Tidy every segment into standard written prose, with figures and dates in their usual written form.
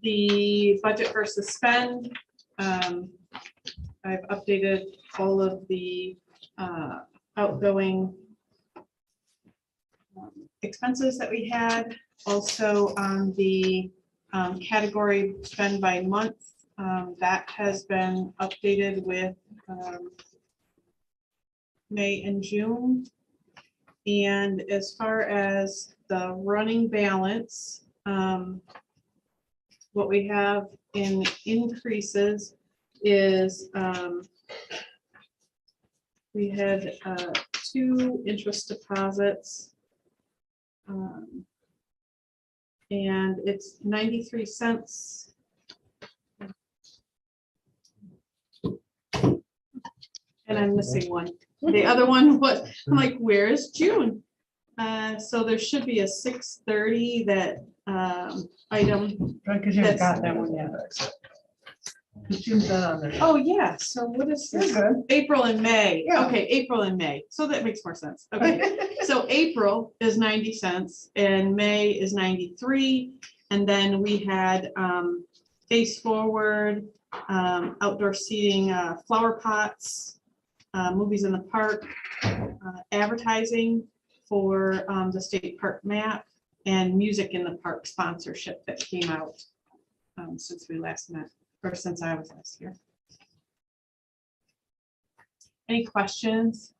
the budget versus spend. I've updated all of the outgoing expenses that we had. Also on the category spend by month, that has been updated with May and June. And as far as the running balance, what we have in increases is we had 2 interest deposits, and it's 93 cents. And I'm missing one. The other one was, I'm like, where is June? So there should be a 630 that item. Because you haven't That's- got that one yet. Because June's not on there. Oh, yeah, so what is You're this? good. April and May. Yeah. Okay, April and May. So that makes more sense. Okay, so April is 90 cents and May is 93. And then we had face forward, outdoor seating, flower pots, movies in the park, advertising for the state park map, and music in the park sponsorship that came out since we last met, or since I was last here. Any questions?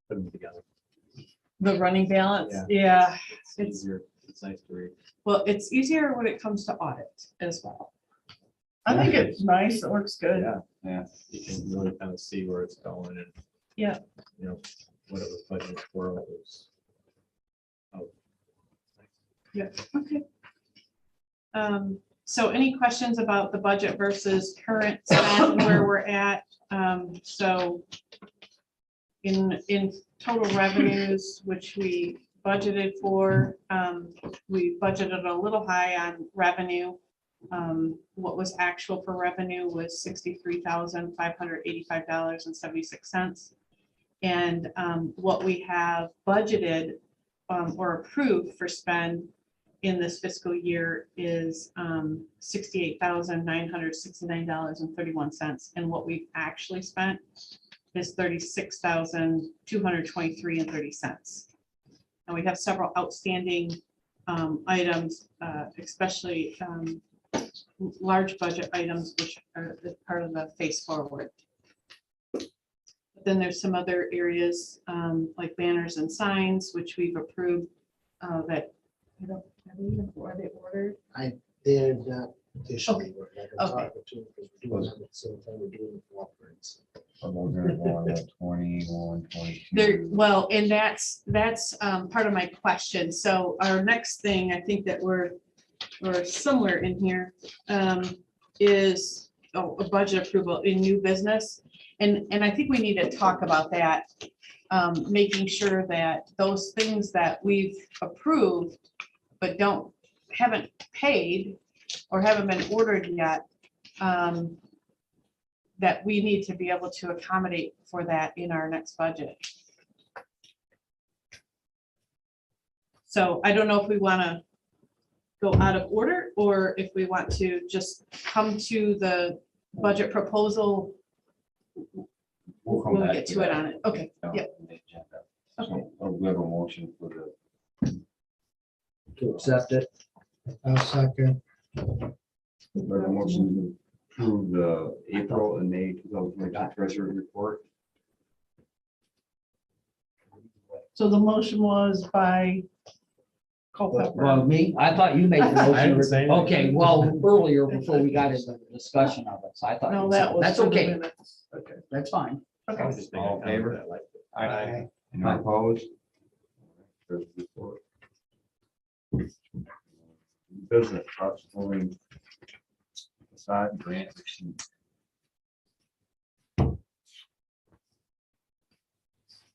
Put them together. The running balance? Yeah. Yeah, It's It's- easier. It's nice to read. well, it's easier when it comes to audit as well. I think it's nice. It looks good. Yeah. You can really kind of see where it's going and. Yeah. You know, what it was budgeted for, what was. Oh. Yeah, okay. So any questions about the budget versus current spend, where we're at? So in total revenues, which we budgeted for, we budgeted a little high on revenue. What was actual for revenue was $63,585.76. And what we have budgeted or approved for spend in this fiscal year is $68,969.31. And what we've actually spent is $36,223.30. And we have several outstanding items, especially large budget items, which are part of the face forward. Then there's some other areas like banners and signs, which we've approved that, I don't, have we even, are they ordered? They're not officially, Okay. like I'm Okay. talking to, because we're doing them at the same time we're doing the cooperates. I'm looking at one at 21, 22. There, well, and that's part of my question. So our next thing, I think that we're somewhere in here, is a budget approval in new business. And I think we need to talk about that, making sure that those things that we've approved but haven't paid or haven't been ordered yet, that we need to be able to accommodate for that in our next budget. So I don't know if we want to go out of order or if we want to just come to the budget proposal. We'll come We'll back get to it on it. Okay, on yeah. the agenda. Okay. So we have a motion for the, To accept it. I'll second. we have a motion to approve the April and May 2022 treasury report. So the motion was by Culpepper. Well, me, I thought you made the I didn't say motion. anything. Okay, well, earlier before we got into the discussion of it, so I thought. No, you that said- was. That's for the okay, minutes. Okay. that's fine. I Okay. was just making All a in favor? comment that I liked it. Aye. Anyone opposed? Treasury report. Business trucks pulling aside grant receipt.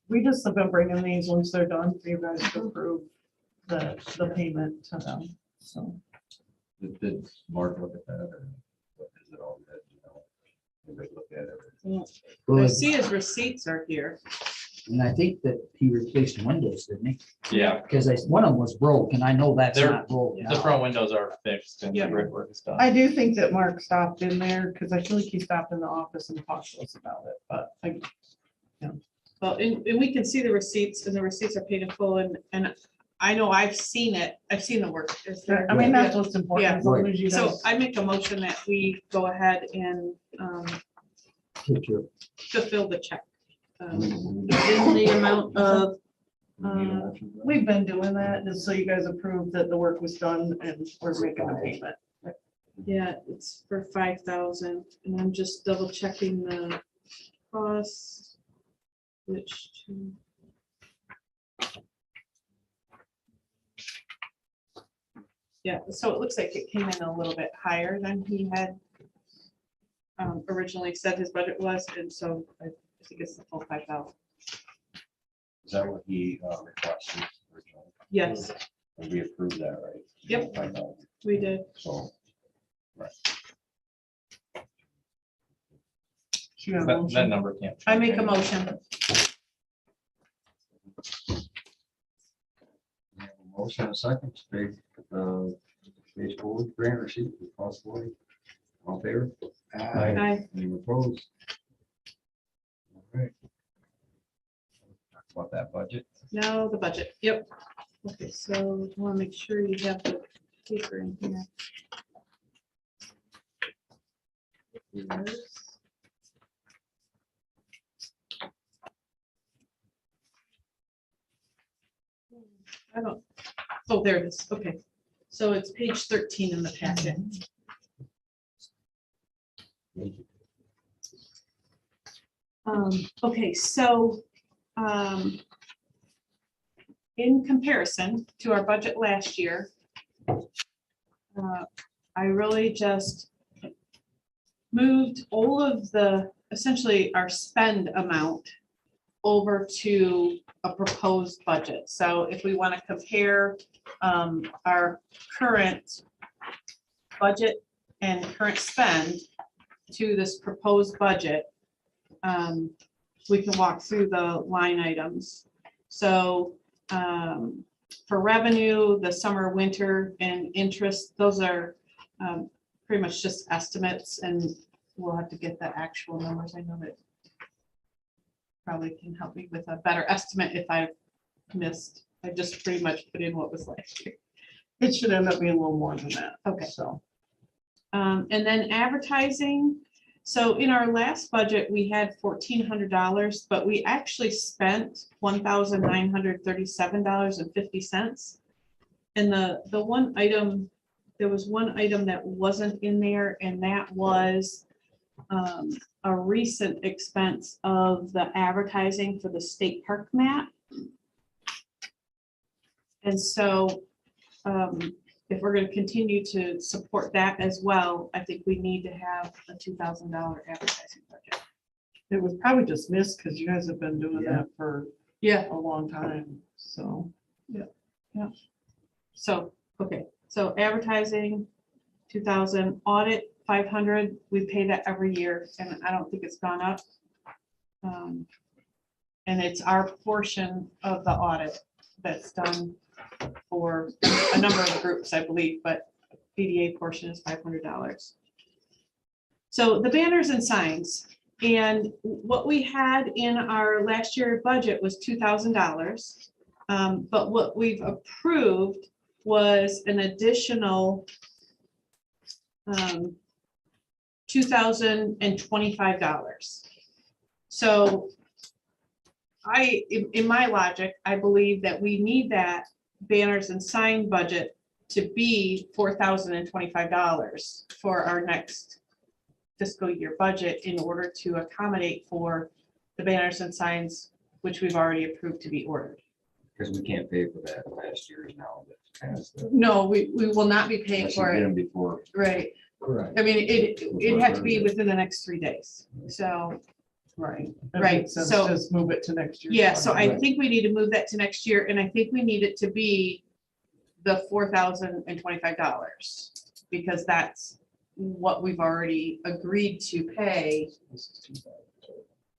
We just have been bringing these once they're done for you guys to approve the payment to them, so. Did Mark look at that or what is it all good? You know, everybody look at it. I see his receipts are here. And I think that he replaced windows, didn't he? Yeah, Because one of them was broke, and I know that's They're- not broke the now. front windows are fixed and the Yeah. brickwork is done. I do think that Mark stopped in there, because I feel like he stopped in the office and talked to us about it, but I, Well, and we can see the receipts, and the receipts are paid in full, and I know I've seen it, I've seen the work. It's there. I mean, that's what's important, as long as you So guys. I make a motion that we go ahead and Take care. fulfill the check. In the amount of, We need a motion for that? We've been doing that, just so you guys approve that the work was done and we're making a payment. yeah, it's for 5,000, and I'm just double checking the costs. Which. Yeah, so it looks like it came in a little bit higher than he had originally said his budget was, and so I think it's the full 5,000. Is that what he requested originally? Yes, And we approved that, right? Yep. 5,000. we did. So, Do you have a That motion? number can't. I change make a anymore. motion. we have a motion and a second to pay, page forward, grant receipt for possibility. All in favor? Aye. Any opposed? All right. Talk about that budget. Now the budget, yep. Okay, so I want to make sure you have the paper in here. Yes. I don't, oh, there it is, okay. So it's page 13 in the packet. Okay, so in comparison to our budget last year, I really just moved all of the, essentially our spend amount over to a proposed budget. So if we want to compare our current budget and current spend to this proposed budget, we can walk through the line items. So for revenue, the summer, winter, and interest, those are pretty much just estimates, and we'll have to get the actual numbers. I know that probably can help me with a better estimate if I've missed. I just pretty much put in what was last year. It should end up being a little more than that. Okay. So, And then advertising. So in our last budget, we had $1,400, but we actually spent $1,937.50. And the one item, there was one item that wasn't in there, and that was a recent expense of the advertising for the state park map. And so if we're going to continue to support that as well, I think we need to have a $2,000 advertising budget. it was probably just missed because you guys have been doing that for Yeah. a long time, so. So, okay, so advertising, 2,000, audit, 500, we pay that every year, and I don't think it's gone up. And it's our portion of the audit that's done for a number of groups, I believe, but PDA portion is $500. So the banners and signs, and what we had in our last year budget was $2,000. But what we've approved was an additional $2,025. So in my logic, I believe that we need that banners and sign budget to be $4,025 for our next fiscal year budget in order to accommodate for the banners and signs, which we've already approved to be ordered. Because we can't pay for that last year's now. That's passed. No, we will not be paying Unless you for get it, them before. right? Correct. I mean, it had to be within the next 3 days, so. Right. Right, so- Just move it to next year. Yeah, so I think we need to move that to next year, and I think we need it to be the $4,025, because that's what we've already agreed to pay.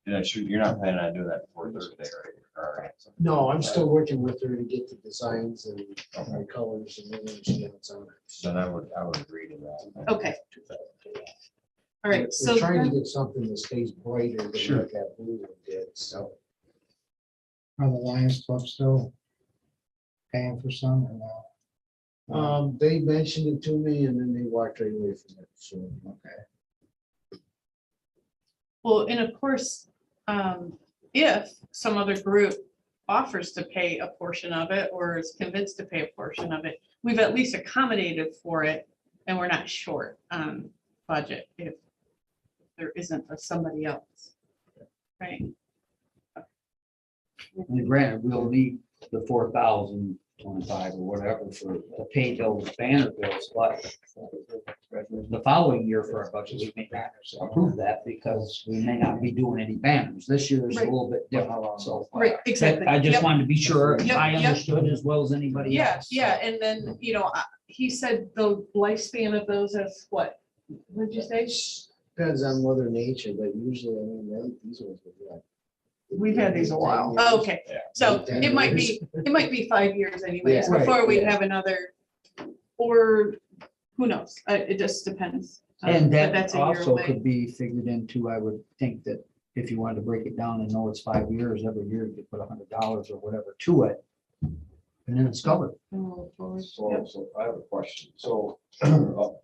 And I'm sure you're not planning on doing that before Thursday, right? All right. No, I'm still working with her to get the designs and my colors and everything else on it. So I would agree to that. Okay. All right, so We're trying to then- get something that stays brighter than Sure. what that blue one did, so. Are the Lions Club still paying for some or no? They mentioned it to me and then they walked right away from it, so. Okay. well, and of course, if some other group offers to pay a portion of it or is convinced to pay a portion of it, we've at least accommodated for it and we're not short on budget if there isn't a somebody else. Right? And granted, we'll need the 4,025 or whatever for to pay those banner bills, but the following year for our budget, we may not approve that because we may not be doing any banners. This year is a Right. little bit different, so. Right, exactly. I just Yep. wanted to be sure Yep, I yep. understood as well as anybody Yeah, else. yeah, and then, he said the lifespan of those is what? What did you say? Depends on Mother Nature, but usually, I mean, these ones are like. We've had these a while. Oh, okay, Yeah. so Ten it might years. be, it might be 5 years anyways, Yeah. before Right, we yeah. have another, or who knows, it just depends. And But that that's a year also away. could be figured into, I would think that if you wanted to break it down and know it's 5 years, every year you could put $100 or whatever to it. And then it's covered. Oh, forward. So I have a question. So,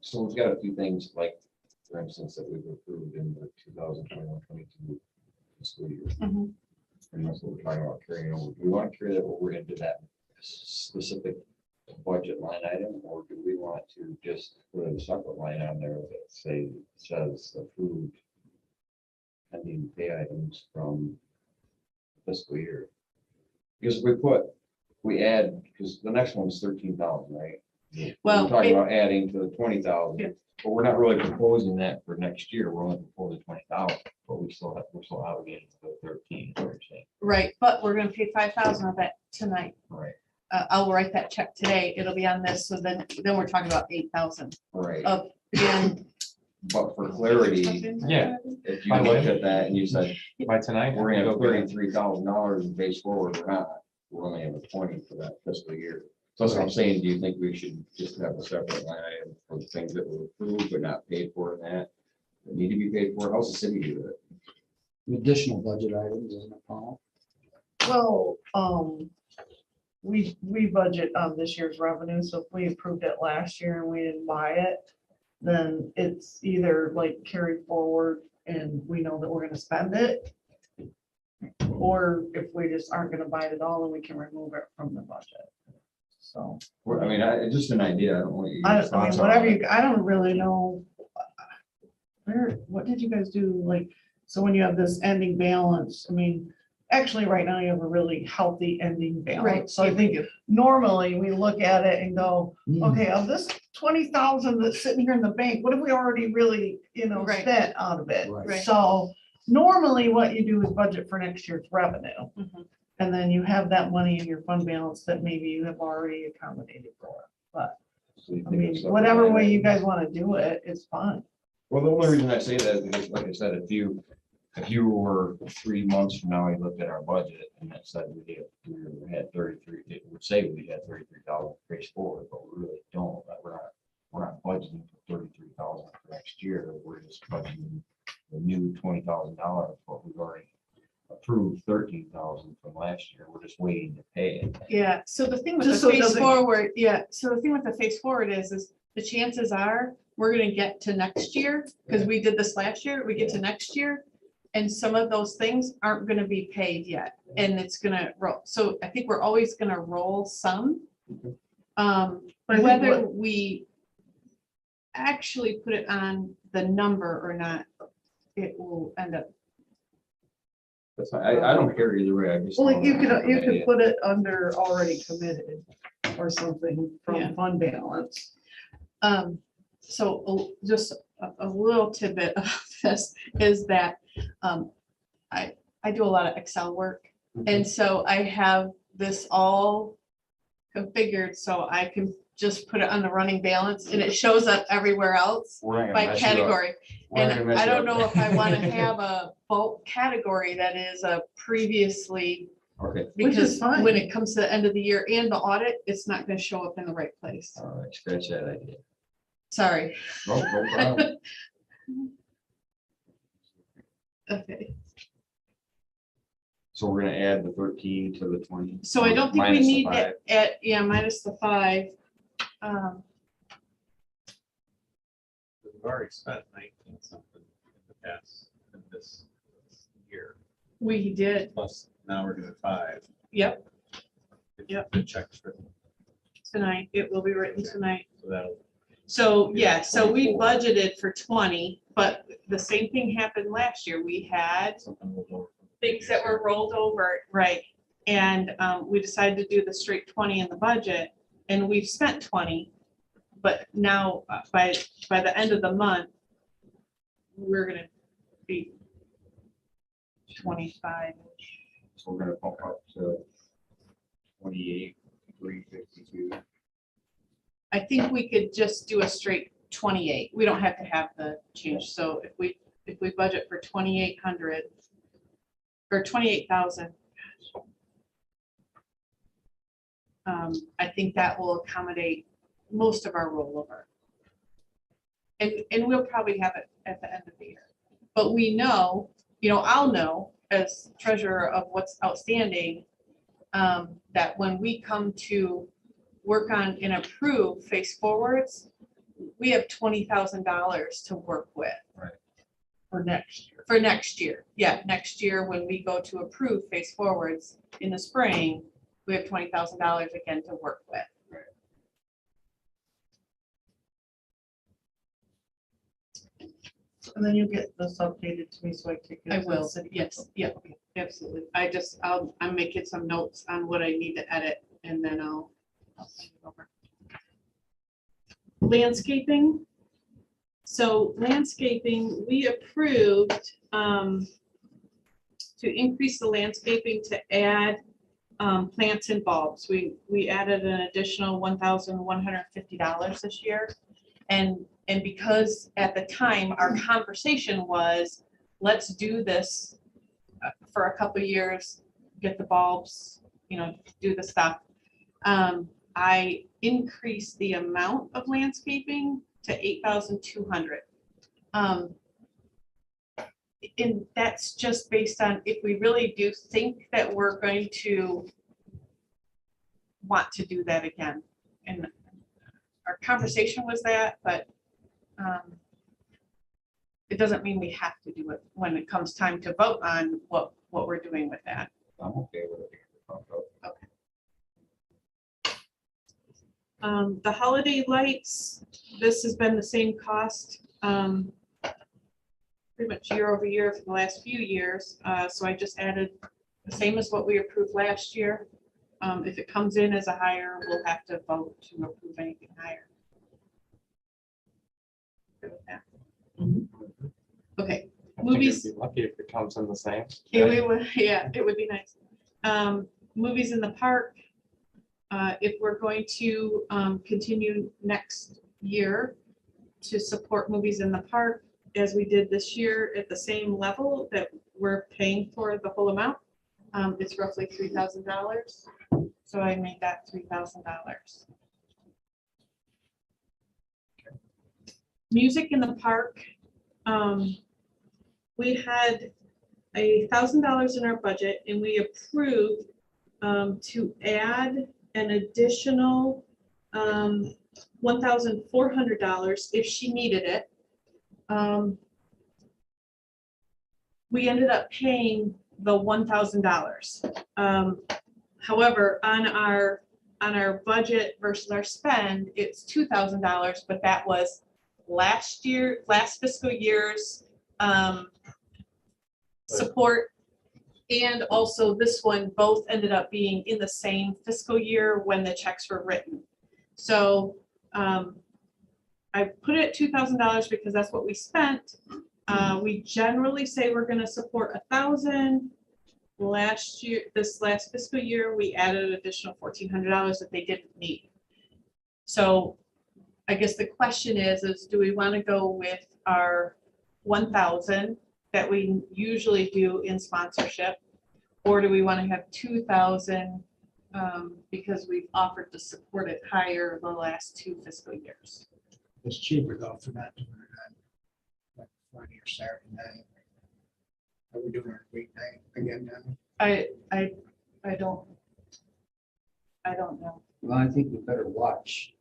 so we've got a few things like, for instance, that we've approved in the 2021-22 fiscal year. Mhm. And that's what we're talking about carrying over. Do we want to carry that over into that specific budget line item? Or do we want to just put a separate line on there that says approved pending pay items from fiscal year? Because if we add, because the next one's 13,000, right? Well, We're talking it- about adding to the 20,000, Yeah. but we're not really proposing that for next year. We're only proposing 20,000, but we're still obligated to the 13, is what you're saying. Right, but we're gonna pay 5,000 of that tonight. Right, I'll write that check today, it'll be on this, so then we're talking about 8,000 right. of, and. But for clarity, Yeah. if you looked at that and you said, By tonight. we're gonna have $33,000 in base forward, we're not. We're only having 20 for that fiscal year. So that's what I'm saying. Do you think we should just have a separate line item for the things that were approved but not paid for in that need to be paid for? How's the city do it? Additional budget items, isn't it, Paul? Well, we budget on this year's revenue, so if we approved it last year and we didn't buy it, then it's either like carried forward and we know that we're gonna spend it. Or if we just aren't gonna buy it at all, then we can remove it from the budget. So, Well, I mean, it's just an idea. I don't want you. I mean, whatever you, I don't really know. What did you guys do? Like, so when you have this ending balance, I mean, actually, right now you have a really healthy ending Right, balance. So I yeah, we think do. normally we look at it and go, Hmm. okay, of this 20,000 that's sitting here in the bank, what have we already really, Right. spent out of it? Right. So normally what you do is budget for next year's revenue. Mhm. And then you have that money in your fund balance that maybe you have already accommodated for. But So you I think mean, it's separate whatever line way you item? guys want to do it, it's fine. Well, the only reason I say that is because, like I said, if you were 3 months from now, you looked at our budget and that said we had 33, it would say we had 33,000 raised forward, but we really don't. We're not budgeting for 33,000 for next year. We're just budgeting the new $20,000, but we've already approved 13,000 from last year. We're just waiting to pay it. Yeah, so the thing with the Just so it face doesn't- forward, yeah, so the thing with the face forward is the chances are, we're gonna get to next year, because we did this last year, we get to next year. And some of those things aren't gonna be paid yet, and it's gonna roll, so I think we're always gonna roll some. But I think Whether what- we actually put it on the number or not, it will end up. That's fine. I don't care either way. I just. Well, don't you know. could put it under already committed or something Yeah. from fund balance. So just a little tidbit of this is that I do a lot of Excel work. And so I have this all configured so I can just put it on the running balance and it shows up everywhere else We're not gonna by mess you up. category. We're not gonna And mess I you don't up. know if I want to have a bulk category that is a previously, Okay, Which is because fine. when it comes to the end of the year and the audit, it's not going to show up in the right place. all right, scratch that idea. Sorry. No, no problem. Okay, So we're gonna add the 13 to the 20. so I don't think we minus the need five. to add, yeah, minus the 5. We've already spent 19 something in the past, in this year, We did, plus now we're doing 5. yep, If Yep. The check's written, tonight. It will be written tonight. so that'll. So, yeah, so we 24. budgeted for 20, but the same thing happened last year. We had something will go from things that were rolled over, right? And we decided to do the straight 20 in the budget, and we've spent 20. But now, by the end of the month, we're gonna be 25. So we're gonna bump up to 28, 352. I think we could just do a straight 28. We don't have to have the change. So if we budget for 2,800 or 28,000, I think that will accommodate most of our rollover. And we'll probably have it at the end of the year. But we know, I'll know as treasurer of what's outstanding, that when we come to work on and approve face forwards, we have $20,000 to work with For next year. for next year. Yeah, next year, when we go to approve face forwards in the spring, we have $20,000 again to work with. And then you get this updated to me so I take it. I to the will, city yes, council. yeah, absolutely. I'm making some notes on what I need to edit, and then I'll send it over. Landscaping. So landscaping, we approved to increase the landscaping to add plants and bulbs. We added an additional $1,150 this year. And because at the time, our conversation was, let's do this for a couple of years, get the bulbs, do the stuff. I increased the amount of landscaping to 8,200. And that's just based on if we really do think that we're going to want to do that again. And our conversation was that, but it doesn't mean we have to do it when it comes time to vote on what we're doing with that. I'm okay with it. The holiday lights, this has been the same cost pretty much year over year for the last few years. So I just added the same as what we approved last year. If it comes in as a higher, we'll have to vote to approve anything higher. Good with that. Okay, I think it'd movies. be lucky if it comes in the same. Yeah, it would be nice. Movies in the park. If we're going to continue next year to support movies in the park, as we did this year at the same level that we're paying for the whole amount, it's roughly $3,000. So I made that $3,000. Music in the park. We had $1,000 in our budget, and we approved to add an additional $1,400 if she needed it. We ended up paying the $1,000. However, on our budget versus our spend, it's $2,000, but that was last fiscal year's support. And also this one, both ended up being in the same fiscal year when the checks were written. So I put it at $2,000 because that's what we spent. We generally say we're going to support 1,000. Last year, this last fiscal year, we added an additional $1,400 that they didn't need. So I guess the question is do we want to go with our 1,000 that we usually do in sponsorship? Or do we want to have 2,000 because we've offered to support it higher the last 2 fiscal years? It's cheaper though for not doing it on like Friday or Saturday night. Are we doing it weeknight again now? I don't know. Well, I think we better watch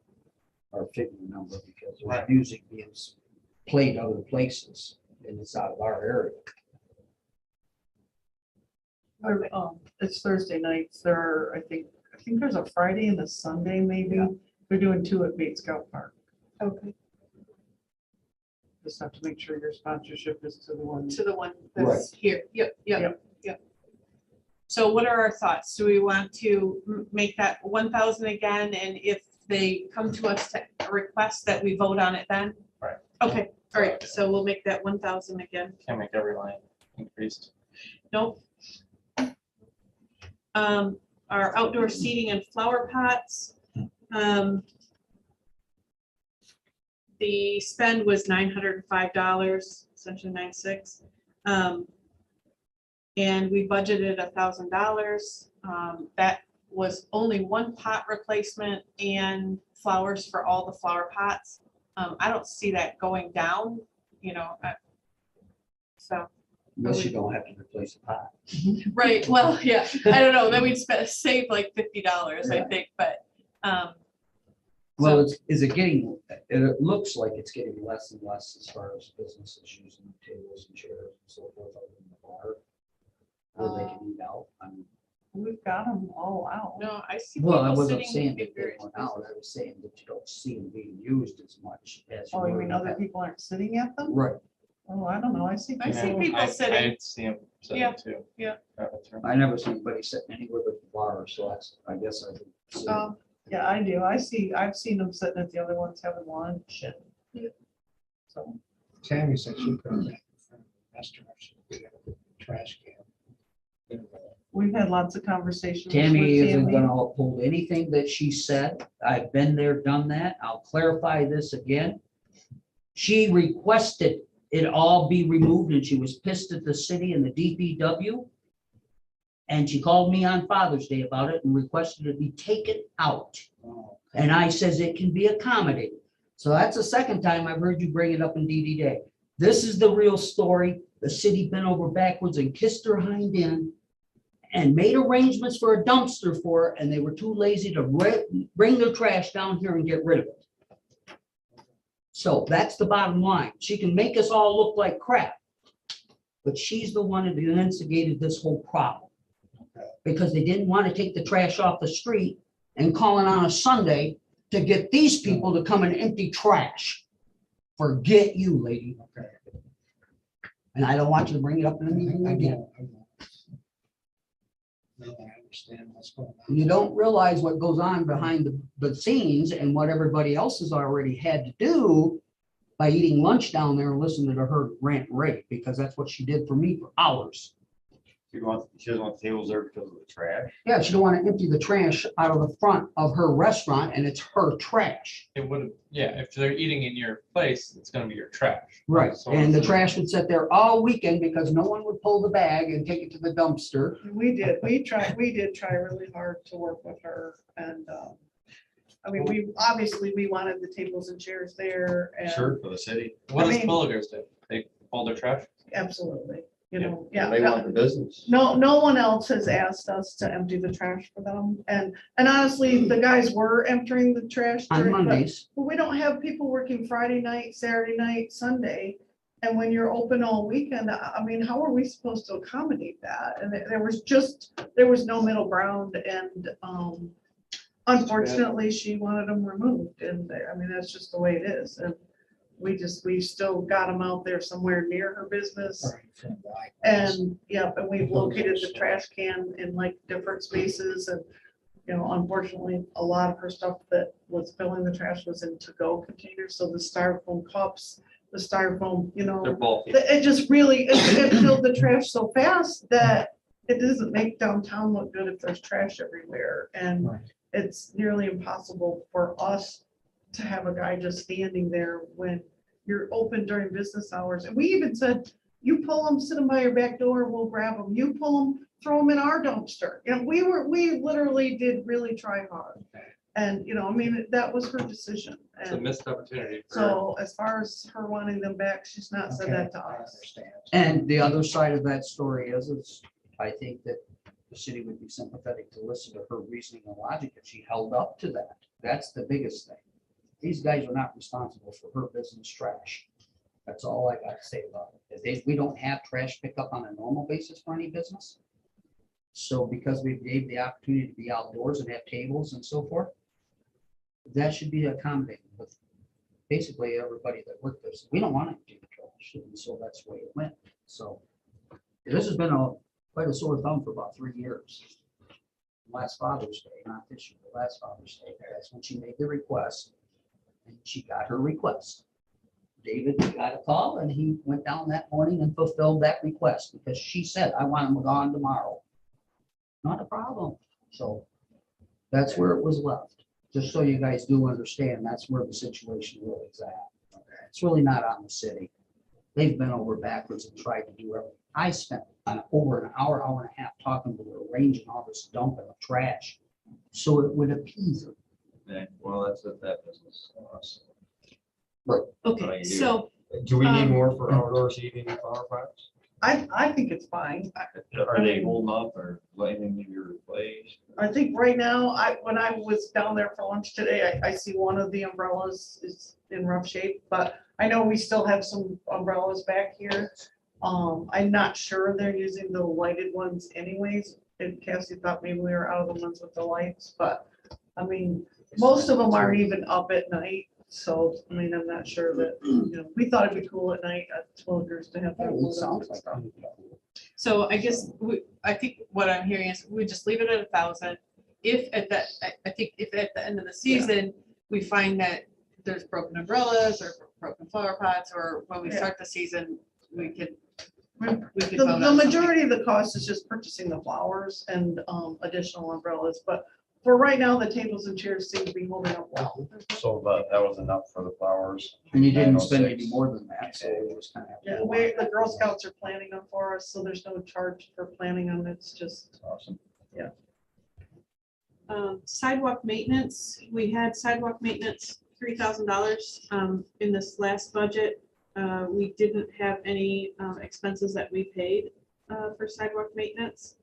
our figure number because there's music being played other places and it's out of our area. It's Thursday nights. There are, I think there's a Friday and a Sunday maybe. Yeah. They're doing 2 at Bait Scout Park. Okay. Just have to make sure your sponsorship is to the one. To the one that's here. Yep. So what are our thoughts? Do we want to make that 1,000 again? And if they come to us to request that we vote on it then? Right. Okay, all right, so we'll make that 1,000 again. Can't make every line increased. Nope. Our outdoor seating and flower pots. The spend was $905, essentially 9.6. And we budgeted $1,000. That was only 1 pot replacement and flowers for all the flower pots. I don't see that going down, so. Unless you don't have to replace the pot. Right, well, yeah, I don't know, then we'd save like $50, I think, but, Well, is it getting, it looks like it's getting less and less as far as businesses using tables and chairs and so forth other than the bar. Where they can eat out. I mean, We've got them all out. no, I see. well, I people wasn't sitting saying in that they bigger went out. I was saying that you don't see them being used as much as. Oh, you were mean in other the- people aren't sitting at them? Right. Oh, I don't know. I see. I see people- people sitting. I see them Yeah, sitting too. yeah. That's right. I never seen anybody sitting anywhere but the bar, so I guess I could. see. Yeah, I do. I've seen them sitting at the other ones having lunch and. Yeah. So, Tammy said she couldn't make it from restaurant. She could get a trash can. we've had lots of conversations. Tammy with isn't Tammy. gonna uphold anything that she said. I've been there, done that. I'll clarify this again. She requested it all be removed and she was pissed at the city and the DPW. And she called me on Father's Day about it and requested it be taken out. And I says it can be accommodated. So that's the second time I've heard you bring it up in DD Day. This is the real story. The city bent over backwards and kissed her hind end and made arrangements for a dumpster for it, and they were too lazy to bring their trash down here and get rid of it. So that's the bottom line. She can make us all look like crap, but she's the one that instigated this whole problem. Because they didn't want to take the trash off the street and calling on a Sunday to get these people to come and empty trash. Forget you, lady. Okay. And I don't want you to bring it up in anything again. Now I understand what's going on. You don't realize what goes on behind the scenes and what everybody else has already had to do by eating lunch down there and listening to her rant and rave, because that's what she did for me for hours. She doesn't want the tables there because of the trash. Yeah, she don't want to empty the trash out of the front of her restaurant and it's her trash. It would, yeah, if they're eating in your place, it's gonna be your trash. Right, So and the it's- trash would sit there all weekend because no one would pull the bag and take it to the dumpster. We did try really hard to work with her and, I mean, we wanted the tables and chairs there and. Sure, for the city. What I does mean- Pilligers do? They hold their trash? Absolutely, you Yeah. know, yeah. They want the business. No one else has asked us to empty the trash for them. And honestly, the guys were emptying the trash. On during- but- Mondays, But we don't have people working Friday night, Saturday night, Sunday. And when you're open all weekend, I mean, how are we supposed to accommodate that? And there was no middle ground and, unfortunately, she wanted them removed. And I mean, that's just the way it is. And we still got them out there somewhere near her business. Sorry for the light. And, yeah, and we've located the trash can in like different spaces and, you know, unfortunately, a lot of her stuff that was filling the trash was in to-go containers, so the styrofoam cups, the styrofoam, you know, They're bulky. it just really, it filled the trash so fast that it doesn't make downtown look good if there's trash everywhere, and Right. it's nearly impossible for us to have a guy just standing there when you're open during business hours. And we even said, you pull them, sit them by your back door, we'll grab them. You pull them, throw them in our dumpster. And we literally did really try hard. And, you know, I mean, that was her decision. It's a And missed opportunity. for- so as far as her wanting them back, she's not said that to I us. understand. And the other side of that story is I think that the city would be sympathetic to listen to her reasoning and logic if she held up to that. That's the biggest thing. These guys are not responsible for her business trash. That's all I gotta say about it. We don't have trash pickup on a normal basis for any business. So because we gave the opportunity to be outdoors and have tables and so forth, that should be accommodated with basically everybody that worked there. So we don't want to do the trash, and so that's the way it went. So this has been quite a sore thumb for about 3 years. Last Father's Day, not this year, but last Father's Day, that's when she made the request, and she got her request. David got a call, and he went down that morning and fulfilled that request, because she said, I want them gone tomorrow. Not a problem. So that's where it was left. Just so you guys do understand, that's where the situation really is at. It's really not on the city. They've been over backwards and tried to do everything. I spent over an hour, hour and a half talking to her, arranging all this dumping of trash, so it would appease her. Yeah, well, that's that business. Okay, so Do we need Um, more for outdoor seating and flower pots? I think it's fine. Are they holding up or letting them be replaced? I think right now, when I was down there for lunch today, I see one of the umbrellas is in rough shape, but I know we still have some umbrellas back here. I'm not sure they're using the lighted ones anyways. And Cassie thought maybe we were out of the ones with the lights, but I mean, most of them aren't even up at night. So, I mean, I'm not sure that, you know, we thought it'd be cool at night at Twilligers to have. that It lit up sounds and like stuff. So I guess I think what I'm hearing is we just leave it at 1,000. If at that, I think if at the end of the season, we find that there's broken umbrellas or broken flower pots, or when we Yeah. start the season, we could. The, vote on the something. majority of the cost is just purchasing the flowers and additional umbrellas, but for right now, the tables and chairs seem to be holding up well. So that was enough for the flowers. And you didn't spend 906. any more than that, so it was kind of. Yeah, the Girl Scouts are planning them for us, so there's no charge for planning them. It's just, Awesome. Sidewalk maintenance, we had sidewalk maintenance, $3,000 in this last budget. We didn't have any expenses that we paid for sidewalk maintenance.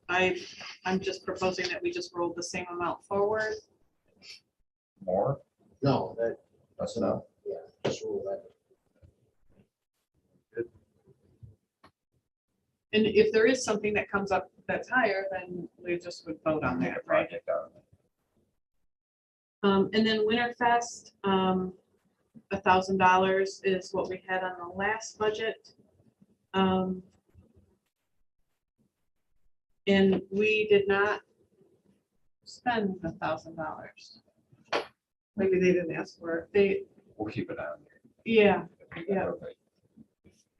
I'm just proposing that we just roll the same amount forward. More? No, That's enough. yeah, just rule that. And if there is something that comes up that's higher, then we just would vote on Make a that, right? project out of it. And then Winterfest, $1,000 is what we had on the last budget. And we did not spend $1,000. maybe they didn't ask for it. They, We'll keep it on there. yeah, Yeah.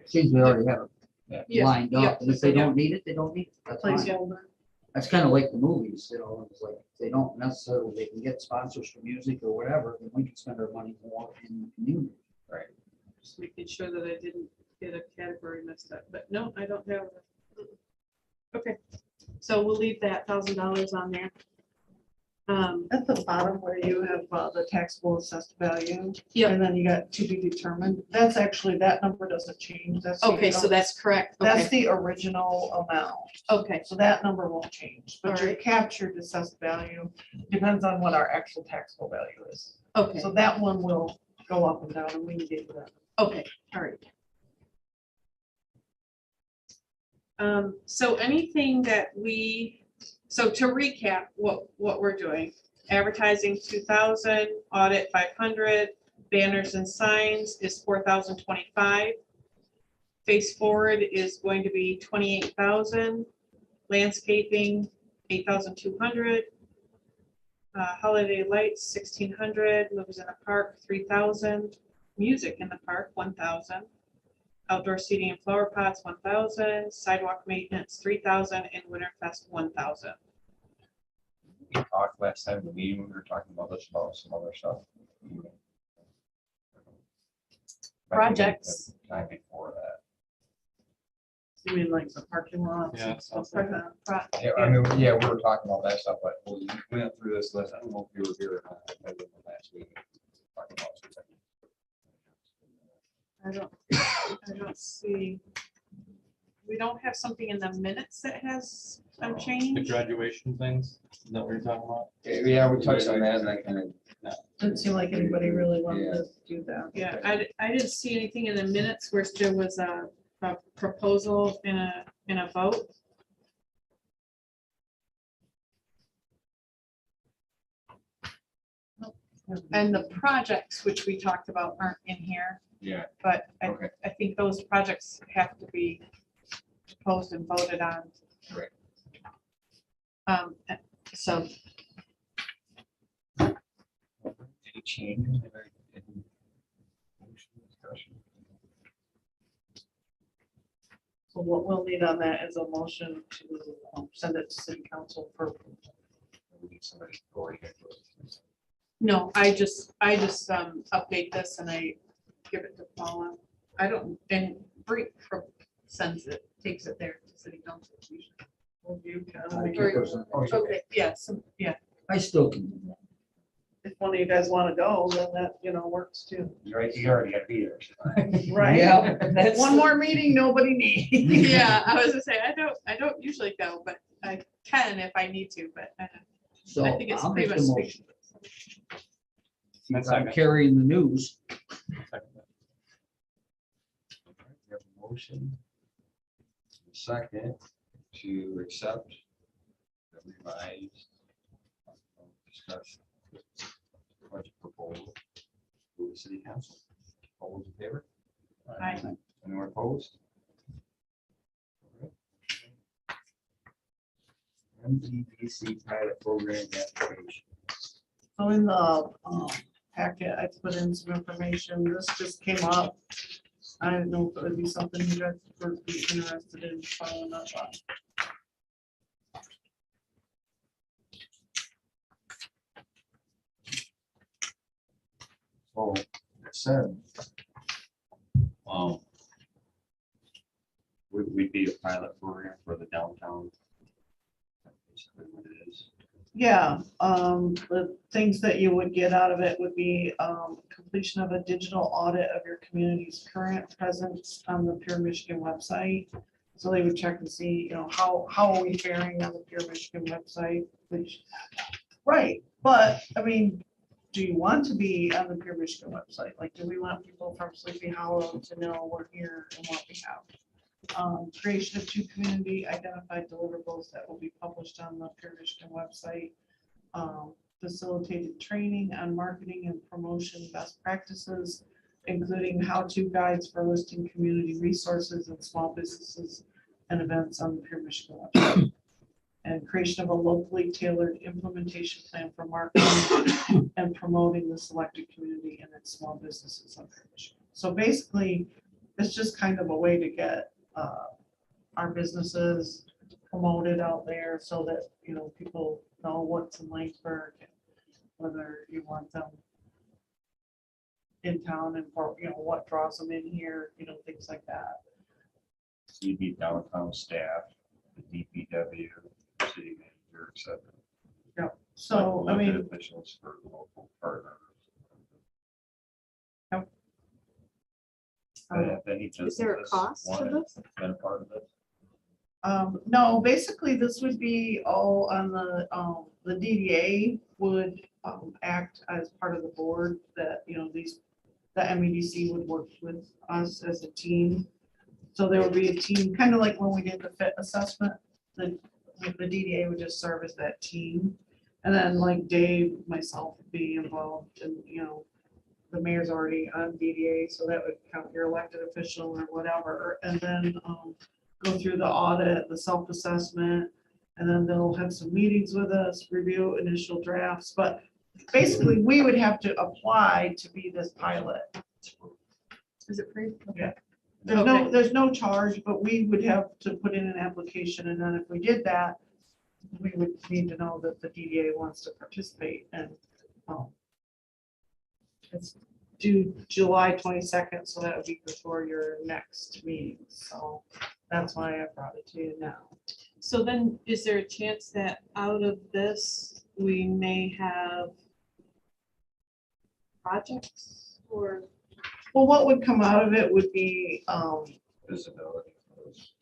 Seems we already have it yeah. lined yeah, up, and if they yeah. don't need it, they don't need it. That's fine. Placeholder. That's kind of like the movies, you know, it's like, if they don't necessarily, they can get sponsors for music or whatever, then we can spend our money more in the community. Just making sure that I didn't get a category messed up, but no, I don't have. Okay, so we'll leave that $1,000 on there. At the bottom where you have the taxable assessed value. Yep. And then you got to be determined. That's actually, that number doesn't change. That's. the- Okay, so that's correct. That's Okay, the original amount. okay, So that number won't change, but your Alright. captured assessed value depends on what our actual taxable value is. okay, So that one will go up and down and we can get to that. okay, all right. So anything that so to recap, what we're doing, advertising 2,000, audit 500, banners and signs is 4,025. Face forward is going to be 28,000, landscaping 8,200. Holiday lights 1,600, movies in the park 3,000, music in the park 1,000. Outdoor seating and flower pots, 1,000, sidewalk maintenance, 3,000, and Winterfest, 1,000. We talked last time in the meeting, we were talking about this, about some other stuff. Projects. Time before that. You mean like the parking lots Yeah, and stuff like that? Yeah, I mean, yeah, we were talking about that stuff, but we went through this list. I don't know if you were here or not. I did the last week. Talking about something. I don't see. We don't have something in the minutes that has a The change. graduation things, is that what you're talking about? Yeah, we touched on that and I kind of. Didn't seem like anybody really wanted to do that. Yeah, I didn't see anything in the minutes where there was a proposal in a vote. And the projects which we talked about aren't in here, Yeah, but okay. I think those projects have to be proposed and voted on. Right. So Any changes? in motion discussion? So what we'll need on that is a motion to send it to city council for approval. We need somebody to go ahead. no, I just update this and I give it to Paula. I don't, and Bree sends it, takes it there to city council. Will you, I Ken? keep those in there. Okay, yes, yeah. I still can do that. If one of you guys want to go, then that, works too. You're right, you already got to be there. Right? Yeah, that's. One more meeting, nobody needs. Yeah, I was gonna say, I don't usually go, but I can if I need to, but I So I think it's I'll pretty make the much motion. That's I'm second. carrying the news. We have a motion. Second to accept the revised discussion budget proposal to the city council. All those in favor? Aye. Anyone opposed? MDDC pilot program application. So in the packet, I put in some information. This just came up. I didn't know if it would be something you guys would be interested in following up on. So it said, we'd be a pilot program for the downtown. That's basically what it is. Yeah, the things that you would get out of it would be completion of a digital audit of your community's current presence on the Pure Michigan website. So they would check and see, how are we faring on the Pure Michigan website, which, right, but, I mean, do you want to be on the Pure Michigan website? Like, do we want people from Sleepy Hollow to know we're here and what we have? Creation of 2 community identified deliverables that will be published on the Pure Michigan website. Facilitated training on marketing and promotion best practices, including how-to guides for listing community resources and small businesses and events on the Pure Michigan website. And creation of a locally tailored implementation plan for marketing and promoting the selected community and its small businesses on Pure Michigan. So basically, it's just kind of a way to get our businesses promoted out there so that, people know what's in Langsburg, whether you want them in town and for, what draws them in here, things like that. So you'd be downtown staff, the DPW, city manager, et cetera. So, I Elected mean, officials for local partners. Yep. Have any Is there a businesses cost to wanted- this? Been a part of it? no, basically this would be all on the DDA would act as part of the board that, the MEDC would work with us as a team. So there would be a team, kind of like when we did the fit assessment, the DDA would just serve as that team. And then like Dave, myself would be involved and, the mayor's already on DDA, so that would count your elected official or whatever. And then go through the audit, the self-assessment, and then they'll have some meetings with us, review initial drafts. But basically, we would have to apply to be this pilot. Is it free? Yeah. Okay. There's no charge, but we would have to put in an application, and then if we did that, we would need to know that the DDA wants to participate and It's due July 22nd, so that would be before your next meeting. So that's why I brought it to you now. So then, is there a chance that out of this, we may have projects or? Well, what would come out of it would be, Visibility. for those.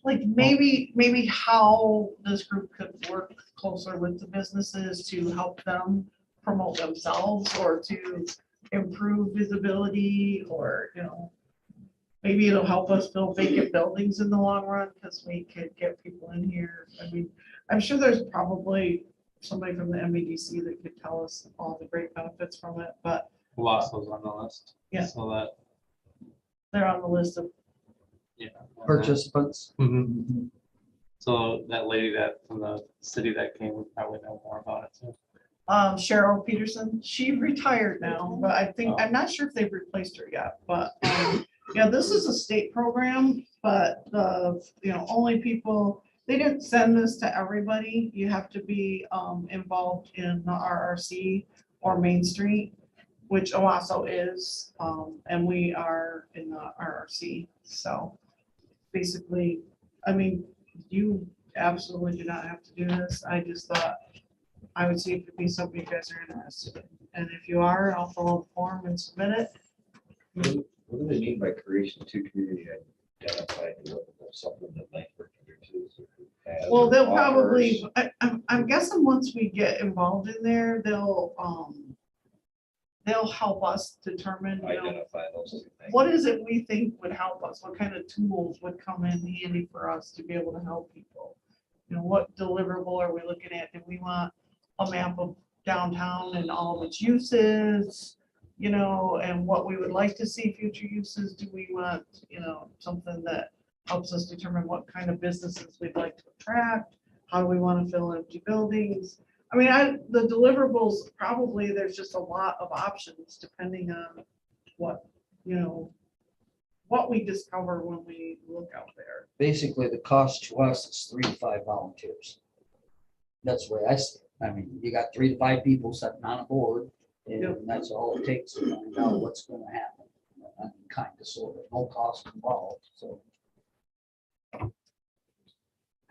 like maybe how this group could work closer with the businesses to help them promote themselves or to improve visibility or, maybe it'll help us fill vacant buildings in the long run because we could get people in here. I mean, I'm sure there's probably somebody from the MEDC that could tell us all the great benefits from it, but Lost those on the list. Yeah. So that, they're on the list of, yeah. Participants. Mhm. So that lady that from the city that came would probably know more about it too. Cheryl Peterson. She retired now, but I think, I'm not sure if they've replaced her yet, but, yeah, this is a state program, but only people, they didn't send this to everybody. You have to be, involved in the RRC or Main Street, which Owasso is, and we are in the RRC. So basically, I mean, you absolutely do not have to do this. I just thought I would see if it'd be something you guys are interested in. And if you are, I'll fill out the form and submit it. What do they mean by creation of two community identified deliverables, something that Langford can do too? Well, they'll probably, I'm guessing once we get involved in there, they'll help us determine, Identify those two things. what is it we think would help us? What kind of tools would come in handy for us to be able to help people? What deliverable are we looking at? Do we want a map of downtown and all of its uses? And what we would like to see future uses? Do we want, something that helps us determine what kind of businesses we'd like to attract? How do we want to fill empty buildings? I mean, the deliverables, probably there's just a lot of options depending on what we discover when we look out there. Basically, the cost to us is 3 to 5 volunteers. That's the way I see it. I mean, you got 3 to 5 people sitting on a board, and that's all it takes to find out what's gonna happen. Kind of, sort of, no cost involved, so.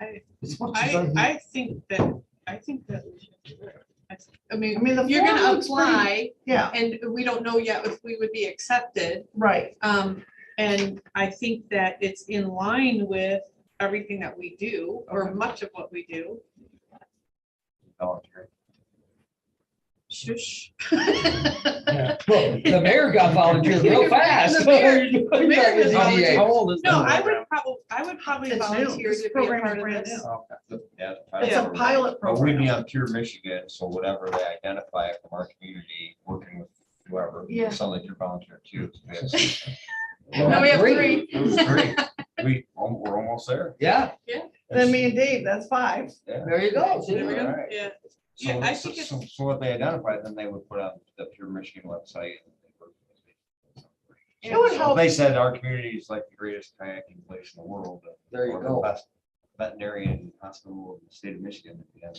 I As much as I- I think that we should do it. I mean, the you're form gonna looks pretty- apply Yeah, and we don't know yet if we would be accepted. right. And I think that it's in line with everything that we do, or much of what we do. Volunteer. Shush. Well, the mayor got volunteered real fast. The mayor was volunteer. How old is No, the program? I would probably It's new. volunteer This to be a program part is of brand this. new. Okay. Yeah. It's a pilot But we'd be program. on Pure Michigan, so whatever they identify from our community, working with whoever, Yeah. it sounds like you're volunteer too. No, we have three. We're almost there. Yeah, Then me and Dave, that's 5. Yeah. there you go. see? There we go. Alright. Yeah. So, Yeah, I so, think so so what they identified, then they would put on the Pure Michigan website. It would So help. They said our community is like the greatest kayaking place in the world. There you or the go. best veterinarian hospital in the state of Michigan. Yeah.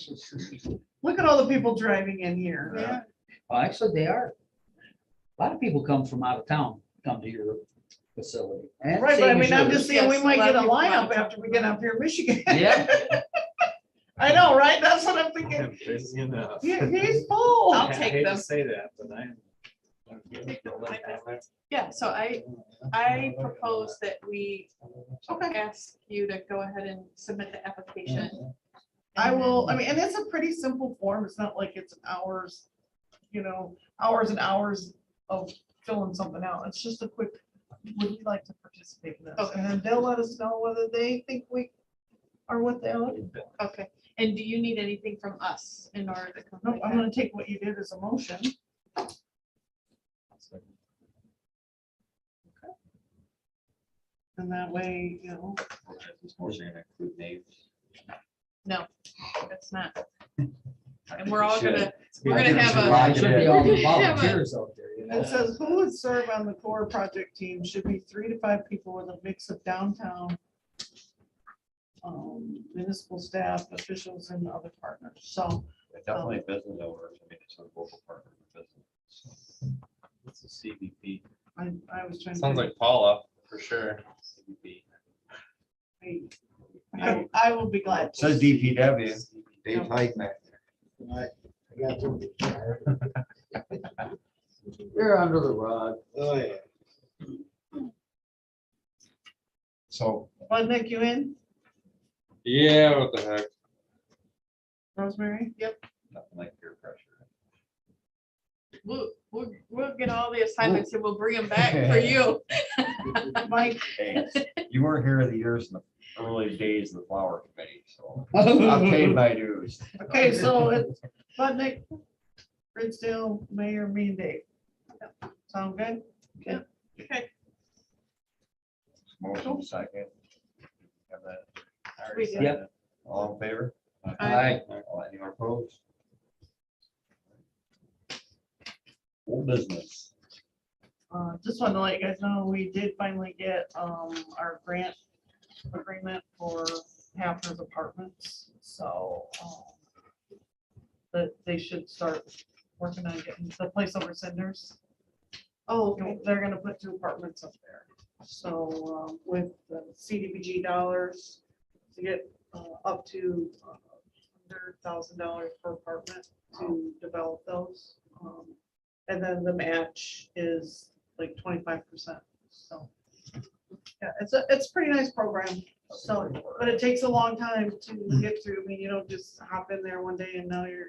Look at all the people driving in here. Yeah. Well, actually, they are. A lot of people come from out of town, come to your facility. And Right, but I same as mean, I'm yours. just saying, we Yes, might a lot get a of people lineup come. after we get up here, Michigan. Yeah, I know, right? That's what I'm thinking. I'm busy enough. He's full. I'll I take hate to them. Say that, but I'm. Yeah, so I propose that we Okay, ask you to go ahead and submit the application. I will, I mean, and it's a pretty simple form. It's not like it's an hours, hours and hours of filling something out. It's just a quick, would you like to participate in this? Okay. And then they'll let us know whether they think we are what they are. Okay, and do you need anything from us in order to Nope, complete I'm that? gonna take what you did as a motion. And that way, Or you're gonna include names. No, that's not. And we're all Should. gonna, we're gonna have Well, it should be all the Have a- volunteers out there, you know. it says who would serve on the core project team should be 3 to 5 people with a mix of downtown municipal staff, officials and other partners. So, Definitely business owners. I mean, it's a local partner with business. the CBP. I was trying to. Sounds like Paula, for sure. CBP. I will be glad. to. Says DPW. Dave Hyde back I got to. You're under the rug. Oh, yeah. So Bud, Nick, you in? Yeah, what the heck? Rosemary? Yep. nothing like peer pressure. We'll get all the assignments and we'll bring them back for you. Mike, Hey, you weren't here the years in the early days of the flower committee, so I paid my dues. okay, so it's Bud, Nick, Ridgedale, Mayor, me and Dave. Sound good? Okay. Motion second. Have that. I already We said did. that. All in favor? Aye. All anyone opposed? Old business. Just wanted to let you guys know, we did finally get, our grant agreement for Hafner's Apartments, so, that they should start working on getting the place over Cinders. Oh, okay. They're gonna put 2 apartments up there. So, with the CDBG dollars, to get, up to $100,000 per apartment to develop those. And then the match is like 25%, so. Yeah, it's a pretty nice program, so, but it takes a long time to get through. I mean, you don't just hop in there one day and now you're,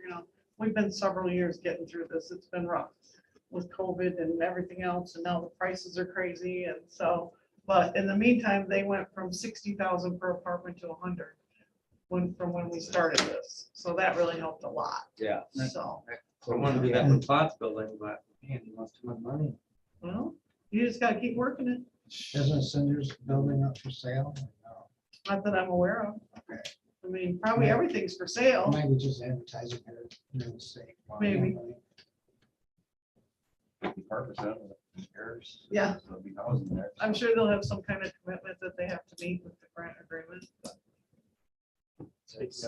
we've been several years getting through this. It's been rough with COVID and everything else, and now the prices are crazy, and so, but in the meantime, they went from 60,000 per apartment to 100 from when we started this, so that really helped a lot, Yeah. so. I want to do that with Potts building, but man, he wants too much money. Well, you just gotta keep working it, Isn't Cinder's building up for sale? No. not that I'm aware of. Okay. I mean, probably everything's for sale. Maybe just advertising her real estate. Maybe. 50% of the shares. Yeah. There'll be housing there. I'm sure they'll have some kind of commitment that they have to meet with the grant agreement. But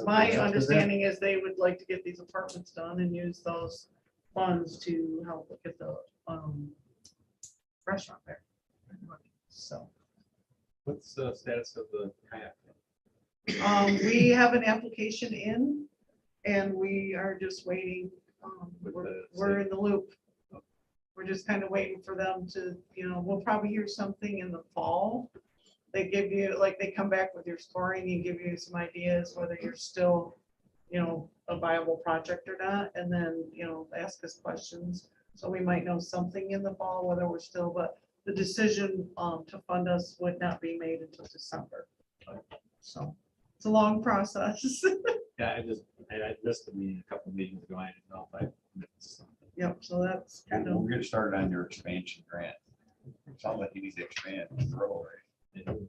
my understanding is they would like to get these apartments done and use those funds to help get the restaurant there. So, What's the status of the kayak? we have an application in and we are just waiting. With We're the we're in the loop. We're just kind of waiting for them to, we'll probably hear something in the fall. They give you, like, they come back with your scoring and give you some ideas whether you're still, a viable project or not, and then, ask us questions. So we might know something in the fall, whether we're still, but the decision to fund us would not be made until December. So it's a long process. Yeah, I missed the meeting, a couple of meetings ago. I didn't know if I missed something. Yep, so that's kind of, We'll get started on your expansion grant. Sounds like you need to expand and grow, right? Did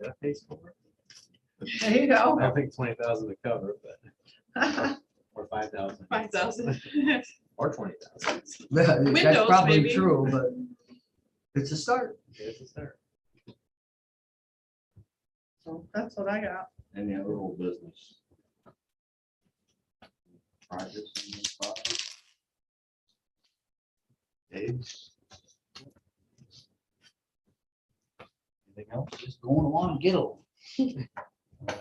I pay for it? there you go. I think 20,000 to cover, but, or 5,000. 5,000. Or 20,000. That's Windows, probably maybe. true, but it's a start. It's a start. So that's what I got. Any other old business? Projects in this spot? Dave? Anything else? Just going along, get along. All right.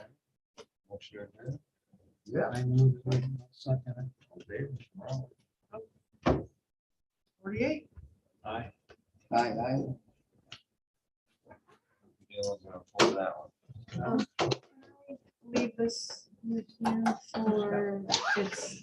Motion to adjourn. Yeah. I moved. Second. All in favor? Wrong. 48. Aye. Aye. Gail's gonna pull that one. Leave this with you for, it's